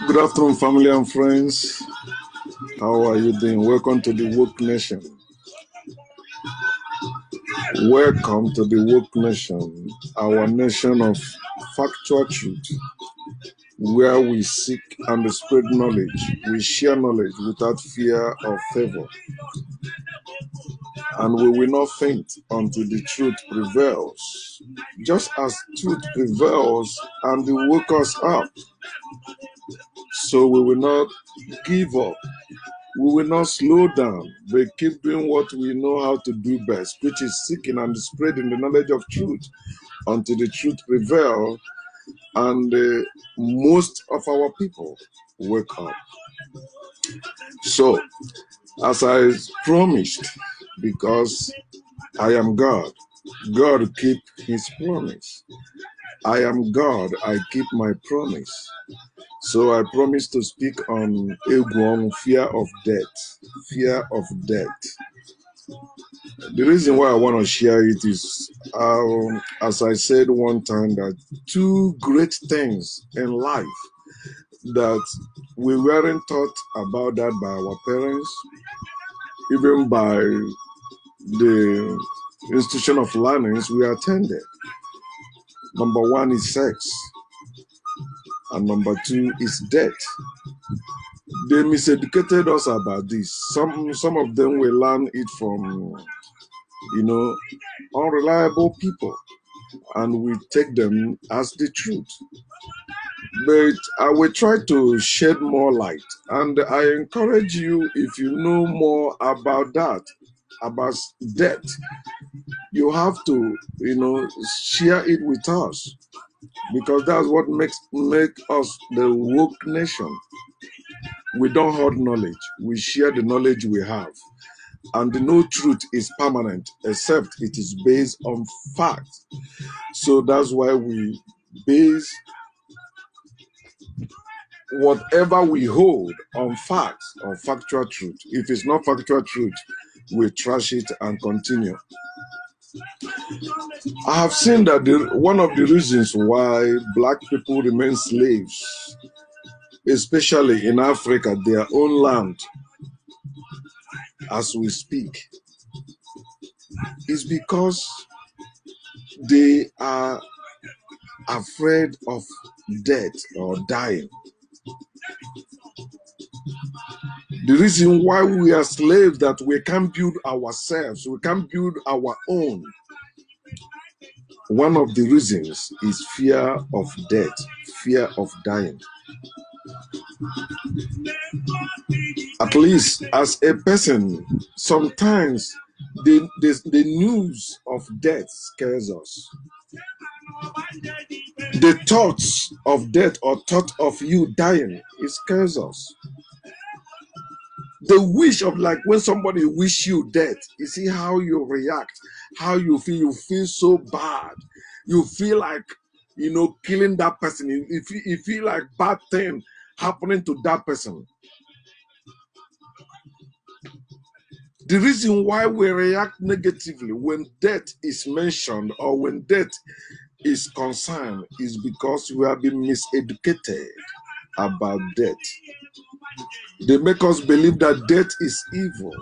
Good afternoon, family and friends. How are you doing? Welcome to the Woke Nation. Welcome to the Woke Nation, our nation of factual truth, where we seek and spread knowledge. We share knowledge without fear or favor. And we will not faint until the truth prevails. Just as truth prevails and will wake us up, so we will not give up. We will not slow down, but keep doing what we know how to do best, which is seeking and spreading the knowledge of truth until the truth prevails and most of our people wake up. So, as I promised, because I am God, God keep his promise. I am God, I keep my promise. So I promise to speak on Egwu, fear of death. Fear of death. The reason why I want to share it is, as I said one time, that two great things in life that we weren't taught about that by our parents, even by the institution of learnings we attended. Number one is sex, and number two is death. They miseducated us about this. Some of them will learn it from, unreliable people, and we take them as the truth. But I will try to shed more light, and I encourage you, if you know more about that, about death, you have to, share it with us, because that's what make us the woke nation. We don't hoard knowledge. We share the knowledge we have. And no truth is permanent except it is based on facts. So that's why we base whatever we hold on facts, on factual truth. If it's not factual truth, we trash it and continue. I have seen that one of the reasons why black people remain slaves, especially in Africa, their own land, as we speak, is because they are afraid of death or dying. The reason why we are slaves, that we can't build ourselves, we can't build our own. One of the reasons is fear of death, fear of dying. At least as a person, sometimes the news of death scares us. The thoughts of death or thought of you dying, it scares us. The wish of, like, when somebody wish you death, you see how you react, how you feel so bad. You feel like, killing that person. You feel like bad thing happening to that person. The reason why we react negatively when death is mentioned or when death is concerned is because we have been miseducated about death. They make us believe that death is evil,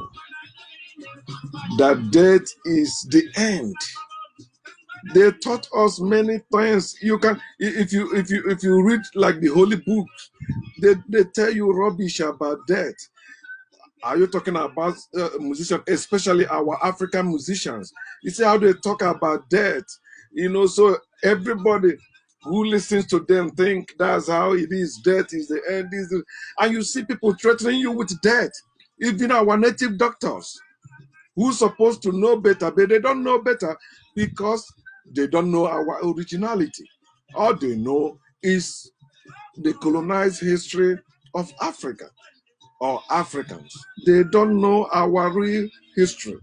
that death is the end. They taught us many things. You can, if you read like the holy books, they tell you rubbish about death. Are you talking about musicians, especially our African musicians? You see how they talk about death, so everybody who listens to them think that's how it is. Death is the end. And you see people threatening you with death. Even our native doctors, who's supposed to know better, but they don't know better because they don't know our originality. All they know is the colonized history of Africa or Africans. They don't know our real history,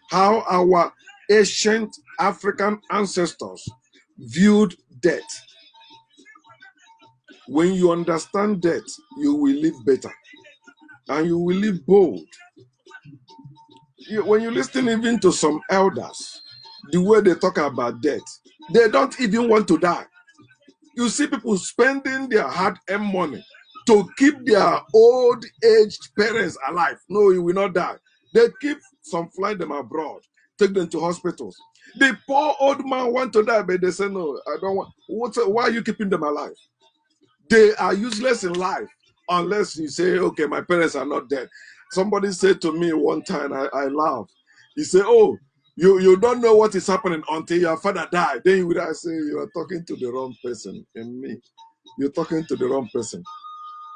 how our ancient African ancestors viewed death. When you understand death, you will live better and you will live bold. When you listen even to some elders, the way they talk about death, they don't even want to die. You see people spending their hard-earned money to keep their old-aged parents alive. No, you will not die. They keep some, fly them abroad, take them to hospitals. The poor old man want to die, but they say, no, I don't want. Why are you keeping them alive? They are useless in life unless you say, okay, my parents are not dead. Somebody said to me one time, I laughed. He said, oh, you don't know what is happening until your father died. Then you would say, you are talking to the wrong person. And me, you're talking to the wrong person.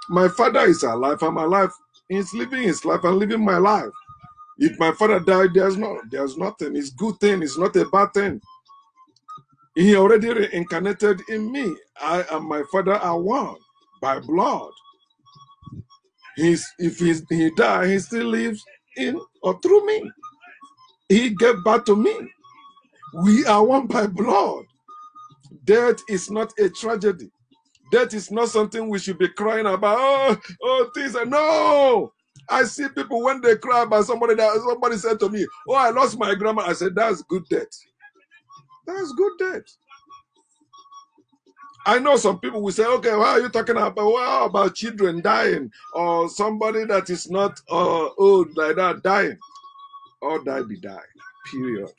My father is alive. I'm alive. He's living his life. I'm living my life. If my father died, there's nothing. It's a good thing. It's not a bad thing. He already reincarnated in me. I and my father are one by blood. If he died, he still lives in or through me. He gave birth to me. We are one by blood. Death is not a tragedy. Death is not something we should be crying about. Oh, things are no. I see people when they cry about somebody said to me, oh, I lost my grandma. I said, that's good death. That's good death. I know some people will say, okay, why are you talking about? Well, about children dying or somebody that is not old like that dying? All die be die, period.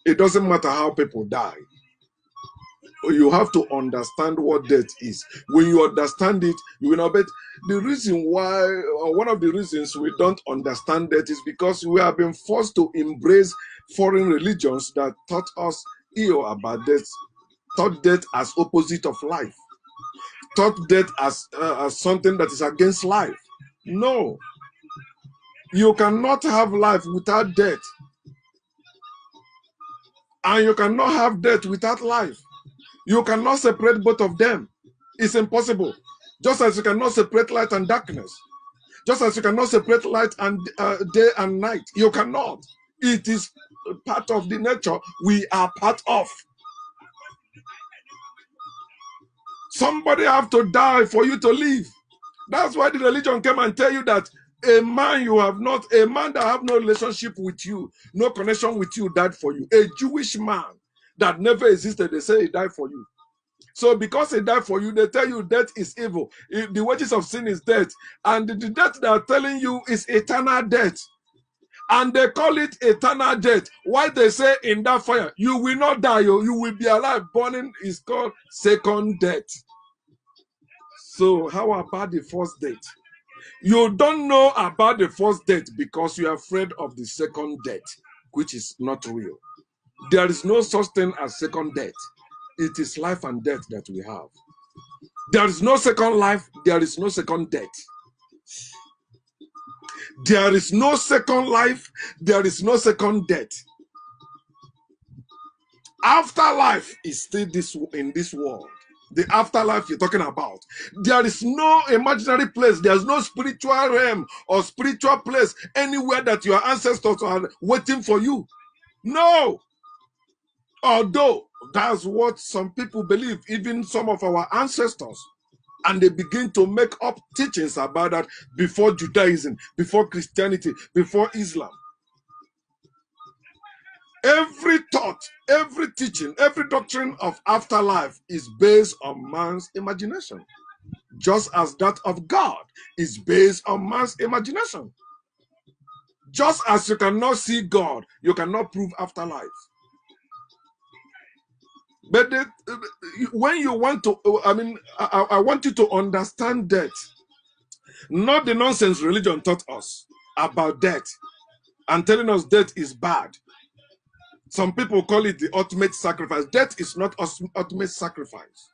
It doesn't matter how people die. You have to understand what death is. When you understand it, you will not bet. The reason why, or one of the reasons we don't understand death is because we have been forced to embrace foreign religions that taught us ill about death, taught death as opposite of life, taught death as something that is against life. No. You cannot have life without death. And you cannot have death without life. You cannot separate both of them. It's impossible. Just as you cannot separate light and darkness. Just as you cannot separate light and day and night. You cannot. It is part of the nature we are part of. Somebody have to die for you to live. That's why the religion came and tell you that a man that have no relationship with you, no connection with you, died for you. A Jewish man that never existed, they say he died for you. So because he died for you, they tell you death is evil. The wages of sin is death. And the death they are telling you is eternal death. And they call it eternal death. Why they say in that fire, you will not die, you will be alive. Burning is called second death. So how about the first death? You don't know about the first death because you are afraid of the second death, which is not real. There is no such thing as second death. It is life and death that we have. There is no second life. There is no second death. There is no second life. There is no second death. Afterlife is still in this world. The afterlife you're talking about. There is no imaginary place. There's no spiritual realm or spiritual place anywhere that your ancestors are waiting for you. No. Although that's what some people believe, even some of our ancestors. And they begin to make up teachings about that before Judaism, before Christianity, before Islam. Every thought, every teaching, every doctrine of afterlife is based on man's imagination. Just as that of God is based on man's imagination. Just as you cannot see God, you cannot prove afterlife. But when you want to, I want you to understand death. Not the nonsense religion taught us about death and telling us death is bad. Some people call it the ultimate sacrifice. Death is not ultimate sacrifice.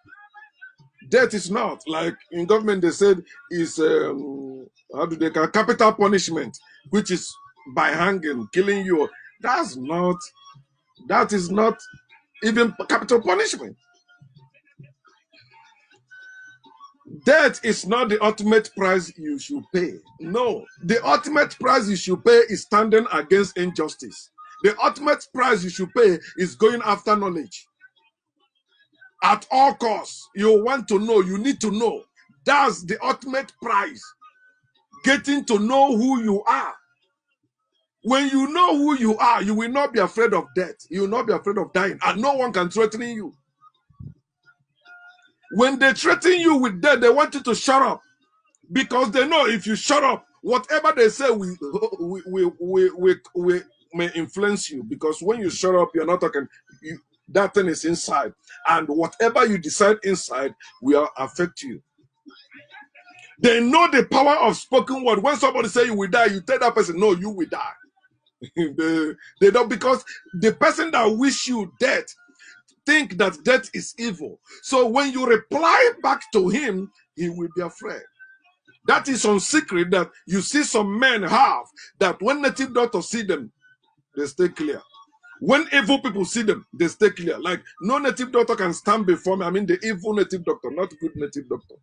Death is not. Like in government, they said is, how do they call it? Capital punishment, which is by hanging, killing you. That is not even capital punishment. Death is not the ultimate price you should pay. No, the ultimate price you should pay is standing against injustice. The ultimate price you should pay is going after knowledge. At all costs, you want to know, you need to know. That's the ultimate price. Getting to know who you are. When you know who you are, you will not be afraid of death. You will not be afraid of dying. And no one can threaten you. When they threaten you with death, they want you to shut up. Because they know if you shut up, whatever they say we may influence you. Because when you shut up, you're not talking, that thing is inside. And whatever you decide inside will affect you. They know the power of spoken word. When somebody say you will die, you tell that person, no, you will die. they don't, because the person that wish you death think that death is evil. So when you reply back to him, he will be afraid. That is some secret that you see some men have, that when native doctors see them, they stay clear. When evil people see them, they stay clear. Like no native doctor can stand before me. I mean the evil native doctor, not good native doctor.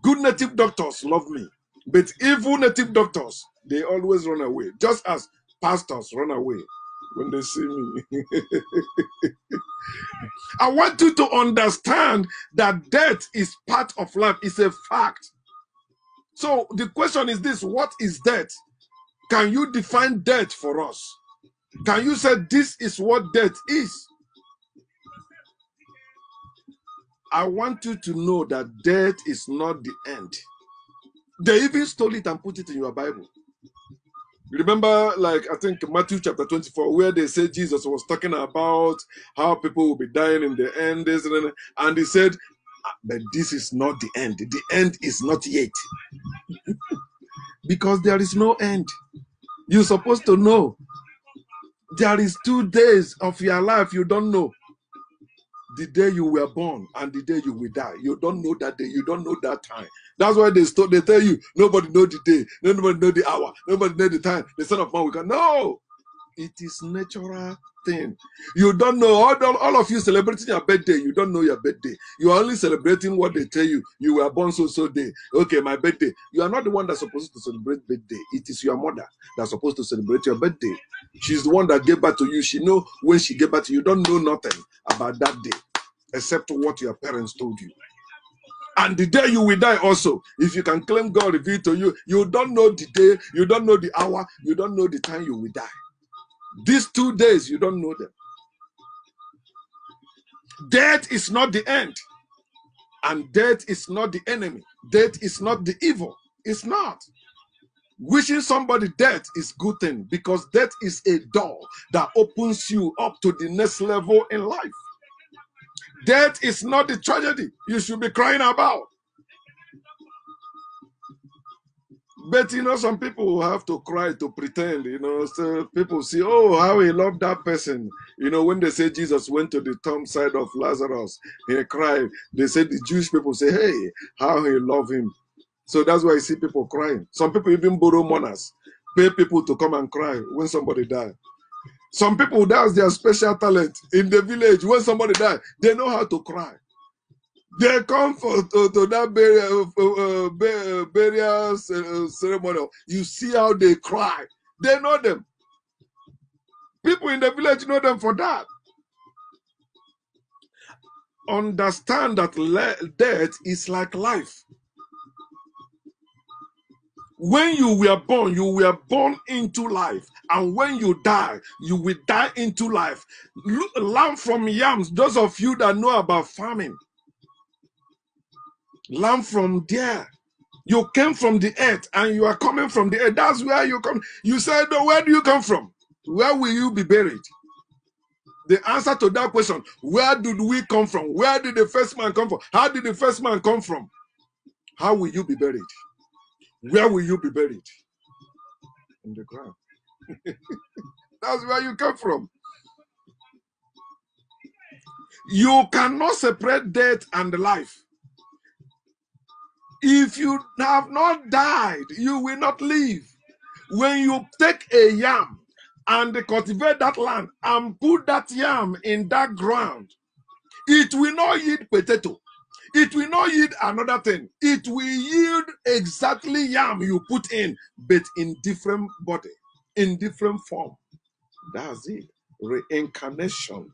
Good native doctors love me. But evil native doctors, they always run away. Just as pastors run away when they see me. I want you to understand that death is part of life. It's a fact. So the question is this: what is death? Can you define death for us? Can you say this is what death is? I want you to know that death is not the end. They even stole it and put it in your Bible. Remember, like, I think Matthew chapter 24, where they said Jesus was talking about how people will be dying in the end, and he said, but this is not the end. The end is not yet. Because there is no end. You're supposed to know. There is 2 days of your life you don't know. The day you were born and the day you will die. You don't know that day. You don't know that time. That's why they tell you, nobody know the day, nobody know the hour, nobody know the time. The Son of Man will come. No! It is natural thing. You don't know, all of you celebrating your birthday, you don't know your birthday. You are only celebrating what they tell you. You were born so day. Okay, my birthday. You are not the one that's supposed to celebrate birthday. It is your mother that's supposed to celebrate your birthday. She's the one that gave birth to you. She know when she gave birth to you. You don't know nothing about that day, except what your parents told you. And the day you will die also, if you can claim God revealed to you, you don't know the day, you don't know the hour, you don't know the time you will die. These 2 days, you don't know them. Death is not the end. And death is not the enemy. Death is not the evil. It's not. Wishing somebody death is good thing, because death is a door that opens you up to the next level in life. Death is not the tragedy you should be crying about. But you know, some people have to cry to pretend, you know, so people see, oh, how he loved that person. You know, when they say Jesus went to the tomb side of Lazarus, he cried. They say, the Jewish people say, hey, how he loved him. So that's why you see people crying. Some people even borrow mourners, pay people to come and cry when somebody died. Some people, that's their special talent. In the village, when somebody died, they know how to cry. They come to that burial ceremony. You see how they cry. They know them. People in the village know them for that. Understand that death is like life. When you were born into life. And when you die, you will die into life. Learn from yams, those of you that know about farming. Learn from there. You came from the earth and you are coming from the earth. That's where you come. You said, oh, where do you come from? Where will you be buried? The answer to that question, where did we come from? Where did the first man come from? How did the first man come from? How will you be buried? Where will you be buried? In the ground. That's where you come from. You cannot separate death and life. If you have not died, you will not live. When you take a yam and cultivate that land and put that yam in that ground, it will not yield potato. It will not yield another thing. It will yield exactly yam you put in, but in different body, in different form. That's it. Reincarnation.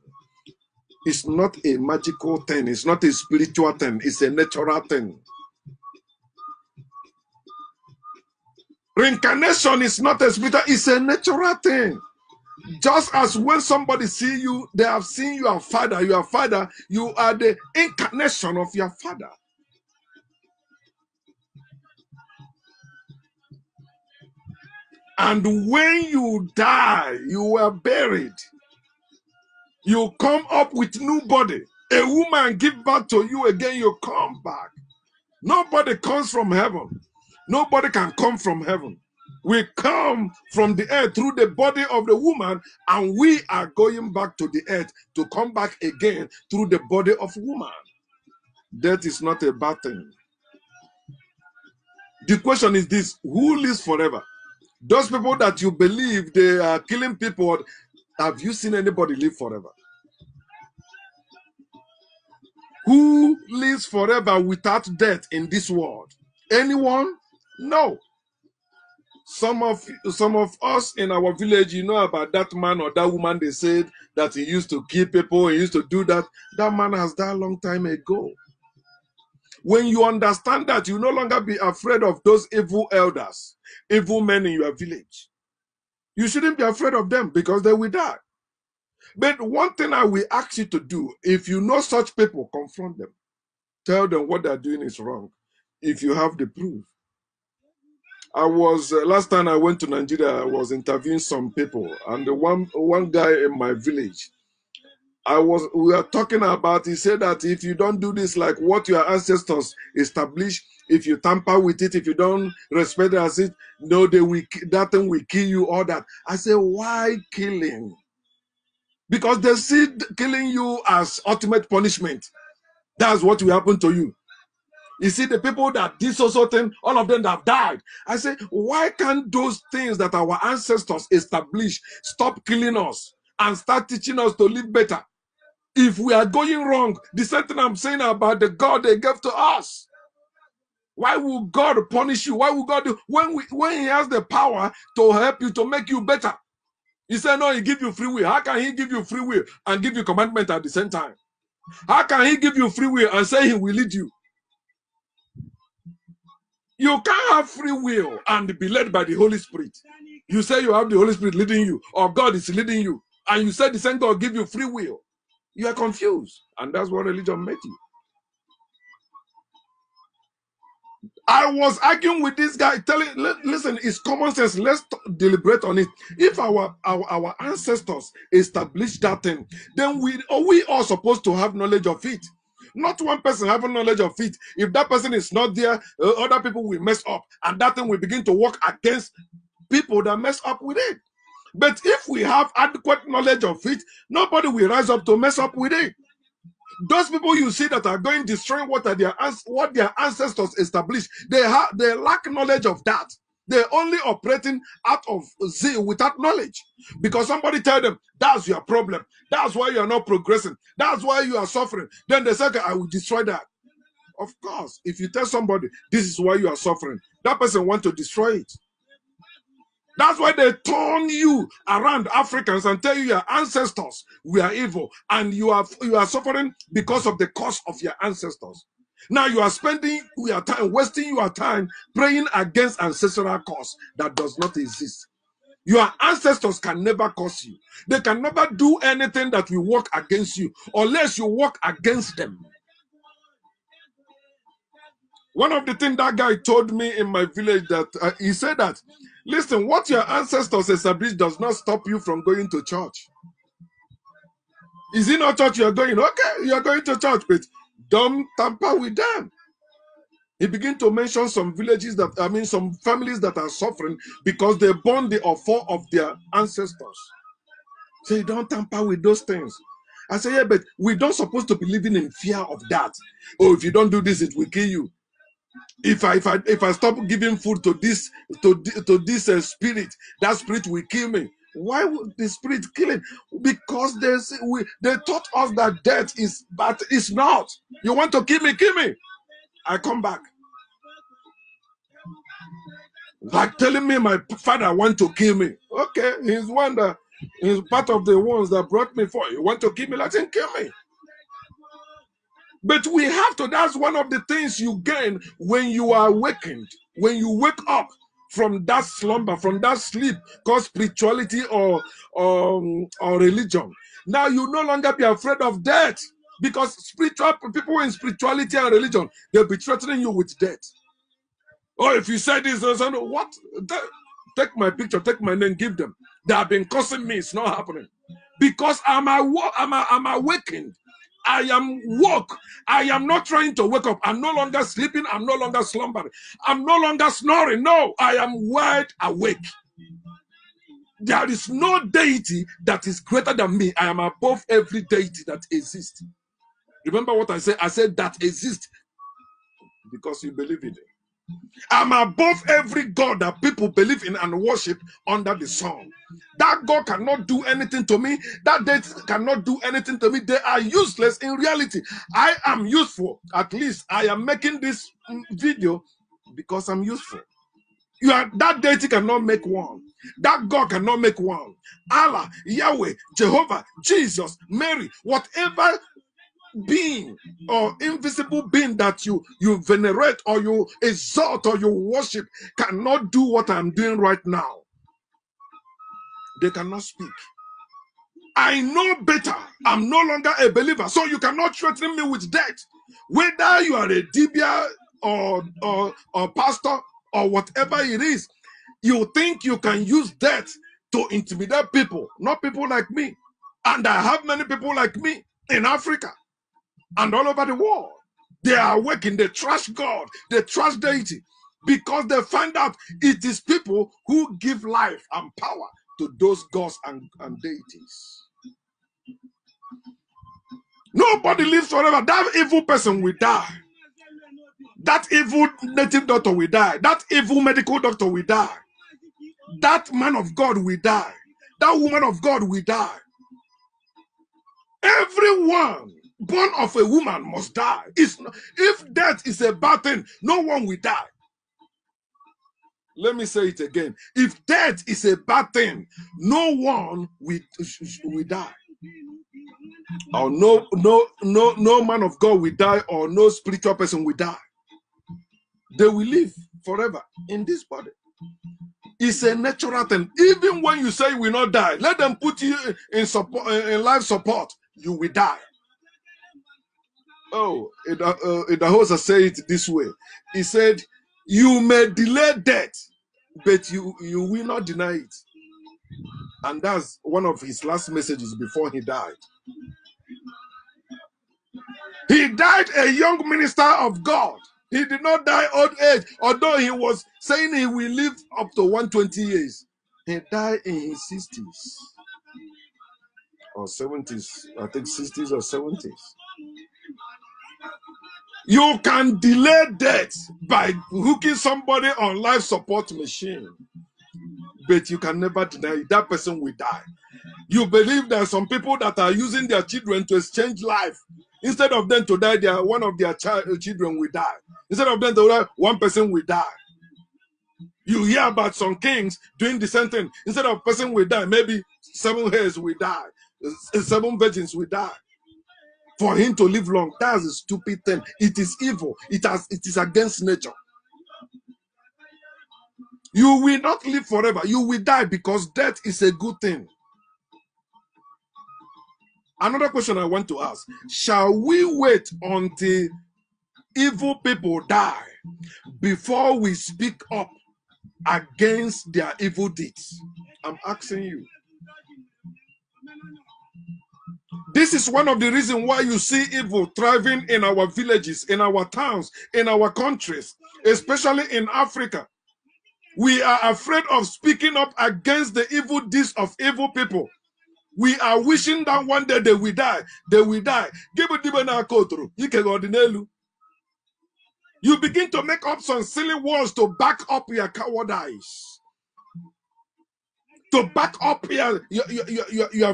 It's not a magical thing. It's not a spiritual thing. It's a natural thing. Reincarnation is not a spiritual, it's a natural thing. Just as when somebody see you, they have seen your father. Your father, you are the incarnation of your father. And when you die, you were buried. You come up with new body. A woman give birth to you again, you come back. Nobody comes from heaven. Nobody can come from heaven. We come from the earth through the body of the woman, and we are going back to the earth to come back again through the body of woman. Death is not a bad thing. The question is this: who lives forever? Those people that you believe they are killing people, have you seen anybody live forever? Who lives forever without death in this world? Anyone? No. Some of us in our village, you know about that man or that woman they said that he used to kill people, he used to do that. That man has died a long time ago. When you understand that, you no longer be afraid of those evil elders, evil men in your village. You shouldn't be afraid of them because they will die. But one thing I will ask you to do, if you know such people, confront them. Tell them what they're doing is wrong. If you have the proof. I was last time I went to Nigeria, I was interviewing some people, and the one guy in my village, we were talking about. He said that if you don't do this like what your ancestors established, if you tamper with it, if you don't respect it as it, no, that thing will kill you. All that. I said, why killing? Because they see killing you as ultimate punishment. That's what will happen to you. You see, the people that did so thing, all of them that have died. I say, why can't those things that our ancestors established stop killing us and start teaching us to live better? If we are going wrong, the same thing I'm saying about the God they gave to us. Why will God punish you? Why will God do when he has the power to help you, to make you better? He said, no, he give you free will. How can he give you free will and give you commandment at the same time? How can he give you free will and say he will lead you? You can't have free will and be led by the Holy Spirit. You say you have the Holy Spirit leading you, or God is leading you, and you say the same God give you free will. You are confused, and that's what religion made you. I was arguing with this guy, telling, listen, it's common sense. Let's deliberate on it. If our ancestors established that thing, then we are supposed to have knowledge of it. Not one person having knowledge of it. If that person is not there, other people will mess up, and that thing will begin to work against people that mess up with it. But if we have adequate knowledge of it, nobody will rise up to mess up with it. Those people you see that are going destroying what their ancestors established, they lack knowledge of that. They're only operating out of zeal without knowledge. Because somebody tell them, that's your problem. That's why you're not progressing. That's why you are suffering. Then they say, okay, I will destroy that. Of course, if you tell somebody, this is why you are suffering, that person wants to destroy it. That's why they turn you around Africans and tell you your ancestors were evil, and you are suffering because of the curse of your ancestors. Now you are spending your time, wasting your time praying against ancestral curse that does not exist. Your ancestors can never curse you. They can never do anything that will work against you unless you work against them. One of the things that guy told me in my village, that he said that, listen, what your ancestors established does not stop you from going to church. Is it not church you're going? Okay, you're going to church, but don't tamper with them. He began to mention some villages some families that are suffering because they born the offer of their ancestors. So you don't tamper with those things. I say, yeah, but we don't supposed to be living in fear of that. Oh, if you don't do this, it will kill you. If I stop giving food to this spirit, that spirit will kill me. Why would the spirit kill him? Because they taught us that death is, but it's not. You want to kill me? Kill me. I come back. Like telling me my father want to kill me. Okay, he's part of the ones that brought me for. You want to kill me? Let him kill me. But we have to, that's one of the things you gain when you are awakened, when you wake up from that slumber, from that sleep called spirituality or religion. Now you no longer be afraid of death, because spiritual people in spirituality and religion, they'll be threatening you with death. Or if you say this, what? Take my picture, take my name, give them. They have been cursing me. It's not happening. Because I'm awakened. I am woke. I am not trying to wake up. I'm no longer sleeping. I'm no longer slumbering. I'm no longer snoring. No, I am wide awake. There is no deity that is greater than me. I am above every deity that exists. Remember what I said? I said that exists because you believe in it. I'm above every God that people believe in and worship under the sun. That God cannot do anything to me. That deity cannot do anything to me. They are useless in reality. I am useful. At least I am making this video because I'm useful. That deity cannot make one. That God cannot make one. Allah, Yahweh, Jehovah, Jesus, Mary, whatever being or invisible being that you venerate or you exalt or you worship cannot do what I'm doing right now. They cannot speak. I know better. I'm no longer a believer, so you cannot threaten me with death. Whether you are a dibia or pastor or whatever it is, you think you can use death to intimidate people, not people like me. And I have many people like me in Africa and all over the world. They are awakened, they trash God, they trash deity, because they find out it is people who give life and power to those gods and deities. Nobody lives forever. That evil person will die. That evil native doctor will die. That evil medical doctor will die. That man of God will die. That woman of God will die. Everyone born of a woman must die. If death is a bad thing, no one will die. Let me say it again. If death is a bad thing, no one will die. Or no man of God will die, or no spiritual person will die. They will live forever in this body. It's a natural thing. Even when you say you will not die, let them put you in life support, you will die. Oh, the host said it this way. He said, you may delay death, but you will not deny it. And that's one of his last messages before he died. He died a young minister of God. He did not die old age, although he was saying he will live up to 120 years. He died in his 60s or 70s. I think 60s or 70s. You can delay death by hooking somebody on life support machine, but you can never deny it. That person will die. You believe there are some people that are using their children to exchange life. Instead of them to die, one of their children will die. Instead of them to die, one person will die. You hear about some kings doing the same thing. Instead of a person will die, maybe 7 hairs will die. 7 virgins will die. For him to live long, that's a stupid thing. It is evil. It is against nature. You will not live forever. You will die, because death is a good thing. Another question I want to ask: shall we wait until evil people die before we speak up against their evil deeds? I'm asking you. This is one of the reasons why you see evil thriving in our villages, in our towns, in our countries, especially in Africa. We are afraid of speaking up against the evil deeds of evil people. We are wishing that one day they will die. They will die. You begin to make up some silly words to back up your cowardice, to back up your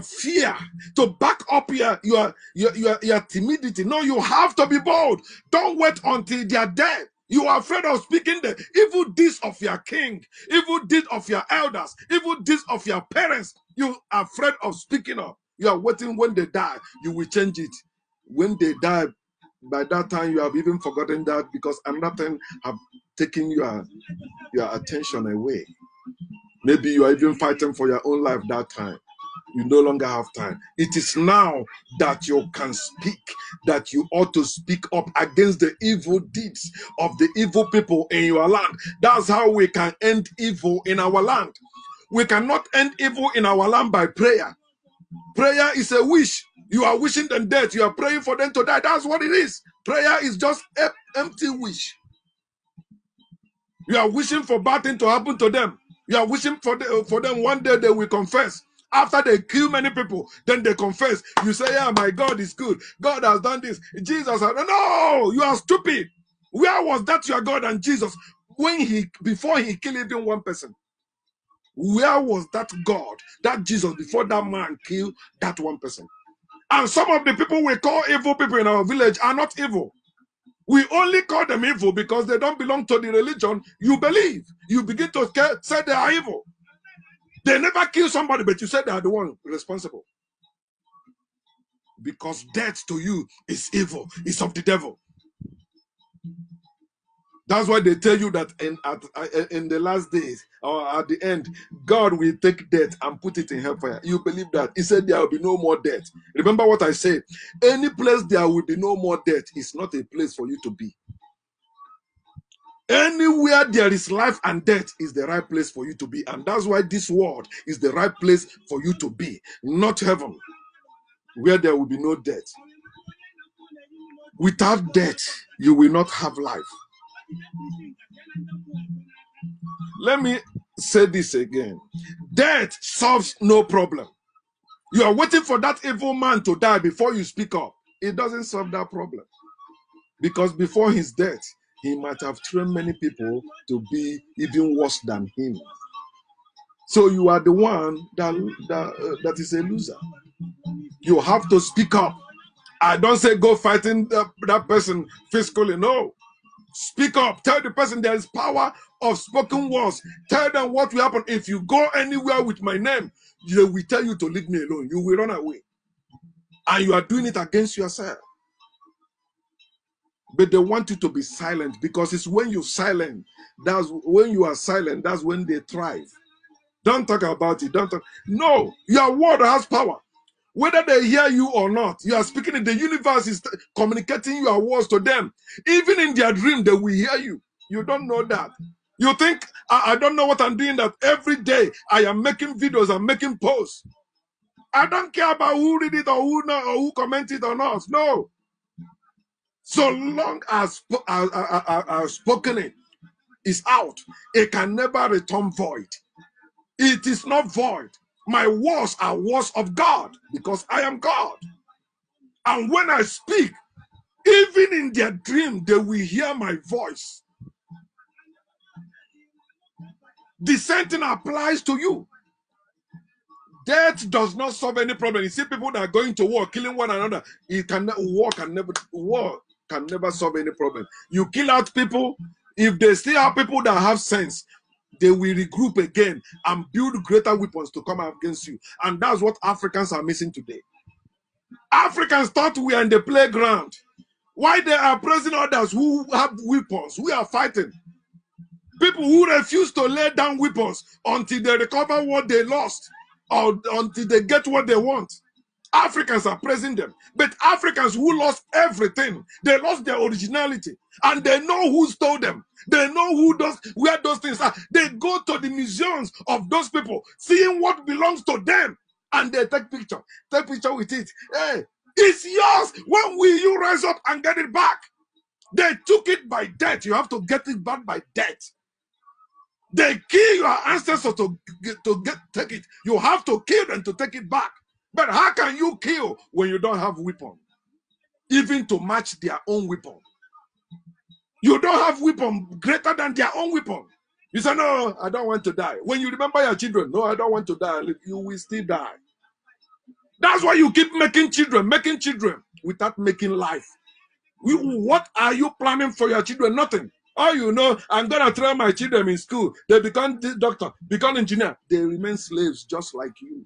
fear, to back up your timidity. No, you have to be bold. Don't wait until they are dead. You are afraid of speaking the evil deeds of your king, evil deeds of your elders, evil deeds of your parents. You are afraid of speaking up. You are waiting when they die. You will change it. When they die, By that time, you have even forgotten that because another thing have taken your attention away. Maybe you are even fighting for your own life that time. You no longer have time. It is now that you can speak, that you ought to speak up against the evil deeds of the evil people in your land. That's how we can end evil in our land. We cannot end evil in our land by prayer. Prayer is a wish. You are wishing them death. You are praying for them to die. That's what it is. Prayer is just an empty wish. You are wishing for bad things to happen to them. You are wishing for them one day they will confess. After they kill many people, then they confess. You say, yeah, my God is good. God has done this. Jesus has... No, you are stupid. Where was that your God and Jesus before he killed even one person? Where was that God, that Jesus, before that man killed that one person? And some of the people we call evil people in our village are not evil. We only call them evil because they don't belong to the religion you believe. You begin to say they are evil. They never kill somebody, but you say they are the one responsible. Because death to you is evil. It's of the devil. That's why they tell you that in the last days or at the end, God will take death and put it in hellfire. You believe that? He said there will be no more death. Remember what I said. Any place there will be no more death is not a place for you to be. Anywhere there is life and death is the right place for you to be. And that's why this world is the right place for you to be, not heaven, where there will be no death. Without death, you will not have life. Let me say this again. Death solves no problem. You are waiting for that evil man to die before you speak up. It doesn't solve that problem. Because before his death, he might have trained many people to be even worse than him. So you are the one that is a loser. You have to speak up. I don't say go fighting that person physically. No. Speak up. Tell the person there is power of spoken words. Tell them what will happen. If you go anywhere with my name, they will tell you to leave me alone. You will run away. And you are doing it against yourself. But they want you to be silent because it's when you're silent. That's when you are silent. That's when they thrive. Don't talk about it. Don't talk. No, your word has power. Whether they hear you or not, you are speaking in the universe is communicating your words to them. Even in their dream, they will hear you. You don't know that. You think, I don't know what I'm doing, that every day I am making videos, I'm making posts. I don't care about who read it or who not, or who comment it or not. No. So long as spoken it is out, it can never return void. It is not void. My words are words of God because I am God. And when I speak, even in their dream, they will hear my voice. The same thing applies to you. Death does not solve any problem. You see people that are going to war, killing one another. War can never solve any problem. You kill out people. If they still have people that have sense, they will regroup again and build greater weapons to come against you. And that's what Africans are missing today. Africans thought we are in the playground. Why they are praising others who have weapons? We are fighting. People who refuse to lay down weapons until they recover what they lost or until they get what they want. Africans are praising them. But Africans who lost everything, they lost their originality. And they know who stole them. They know where those things are. They go to the museums of those people, seeing what belongs to them. And they take picture with it. Hey, it's yours. When will you rise up and get it back? They took it by death. You have to get it back by death. They kill your ancestors to take it. You have to kill them to take it back. But how can you kill when you don't have weapon? Even to match their own weapon. You don't have weapon greater than their own weapon. You say, no, I don't want to die. When you remember your children, no, I don't want to die. You will still die. That's why you keep making children without making life. What are you planning for your children? Nothing. Oh, you know, I'm going to train my children in school. They become doctor, become engineer. They remain slaves just like you.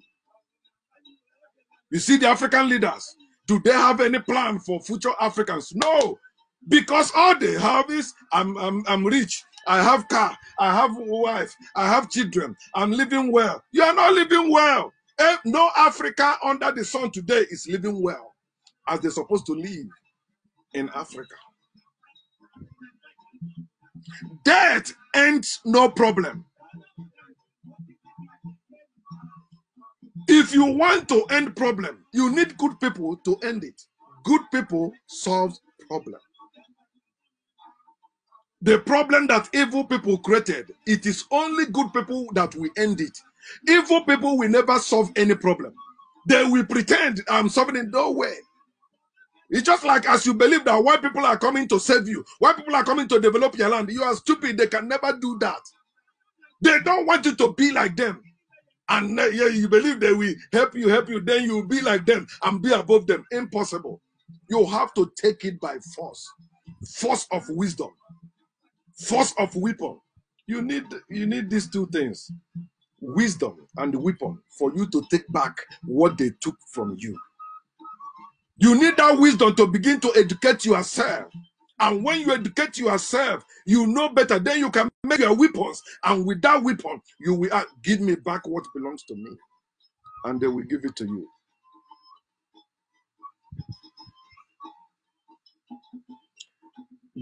You see the African leaders. Do they have any plan for future Africans? No, because all they have is I'm rich. I have car. I have wife. I have children. I'm living well. You are not living well. No Africa under the sun today is living well as they're supposed to live in Africa. Death ends no problem. If you want to end problem, you need good people to end it. Good people solve problem. The problem that evil people created, it is only good people that will end it. Evil people will never solve any problem. They will pretend I'm solving it. No way. It's just like as you believe that white people are coming to save you, white people are coming to develop your land. You are stupid. They can never do that. They don't want you to be like them. And yeah, you believe they will help you, then you will be like them and be above them. Impossible. You have to take it by force. Force of wisdom. Force of weapon. You need these two things. Wisdom and weapon for you to take back what they took from you. You need that wisdom to begin to educate yourself. And when you educate yourself, you know better. Then you can make your weapons. And with that weapon, you will give me back what belongs to me. And they will give it to you.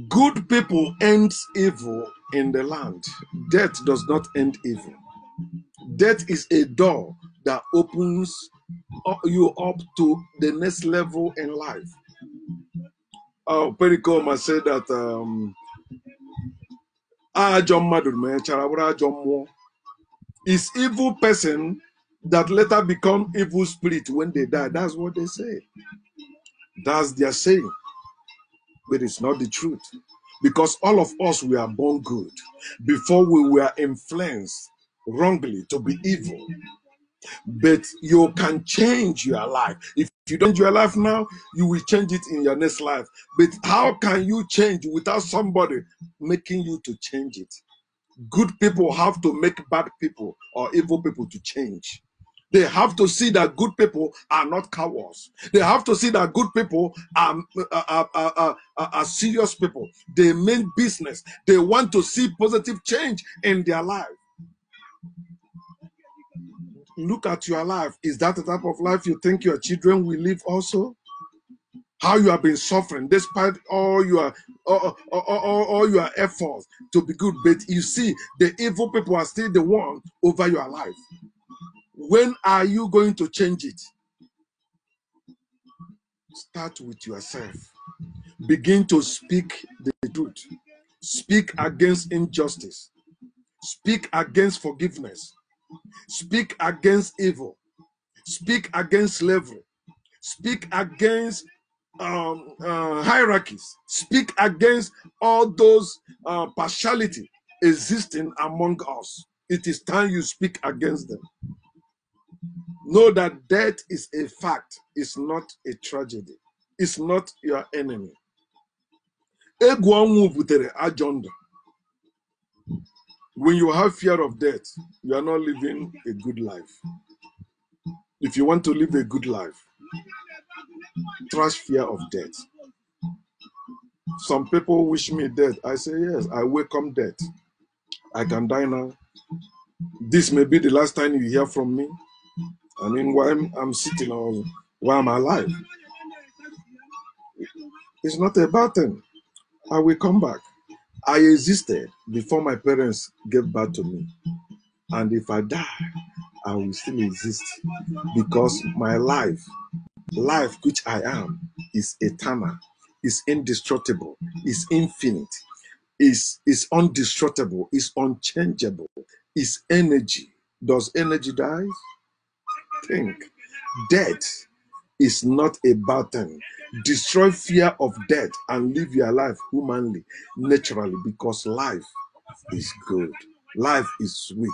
Good people end evil in the land. Death does not end evil. Death is a door that opens you up to the next level in life. Pericoma said that is evil person that later become evil spirit when they die. That's what they say. That's their saying. But it's not the truth. Because all of us, we are born good. Before we were influenced wrongly to be evil. But you can change your life. If you don't change your life now, you will change it in your next life. But how can you change without somebody making you to change it? Good people have to make bad people or evil people to change. They have to see that good people are not cowards. They have to see that good people are serious people. They mean business. They want to see positive change in their life. Look at your life. Is that the type of life you think your children will live also? How you have been suffering despite all your efforts to be good, but you see the evil people are still the one over your life. When are you going to change it? Start with yourself. Begin to speak the truth. Speak against injustice. Speak against forgiveness. Speak against evil. Speak against slavery. Speak against hierarchies. Speak against all those partiality existing among us. It is time you speak against them. Know that death is a fact. It's not a tragedy. It's not your enemy. Egwu Onwu butere ajọ ndụ. When you have fear of death, you are not living a good life. If you want to live a good life, trash fear of death. Some people wish me death. I say, yes, I welcome death. I can die now. This may be the last time you hear from me. I mean, while I'm sitting or while I'm alive. It's not a bad thing. I will come back. I existed before my parents gave birth to me. And if I die, I will still exist. Because my life which I am, is eternal, is indestructible, is infinite, is undestructible, is unchangeable, is energy. Does energy die? Think. Death is not a bad thing. Destroy fear of death and live your life humanly, naturally, because life is good. Life is sweet.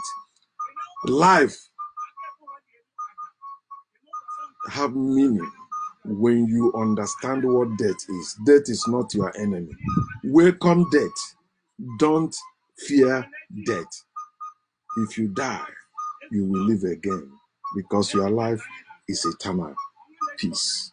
Life have meaning when you understand what death is. Death is not your enemy. Welcome death. Don't fear death. If you die, you will live again because your life is eternal. Peace.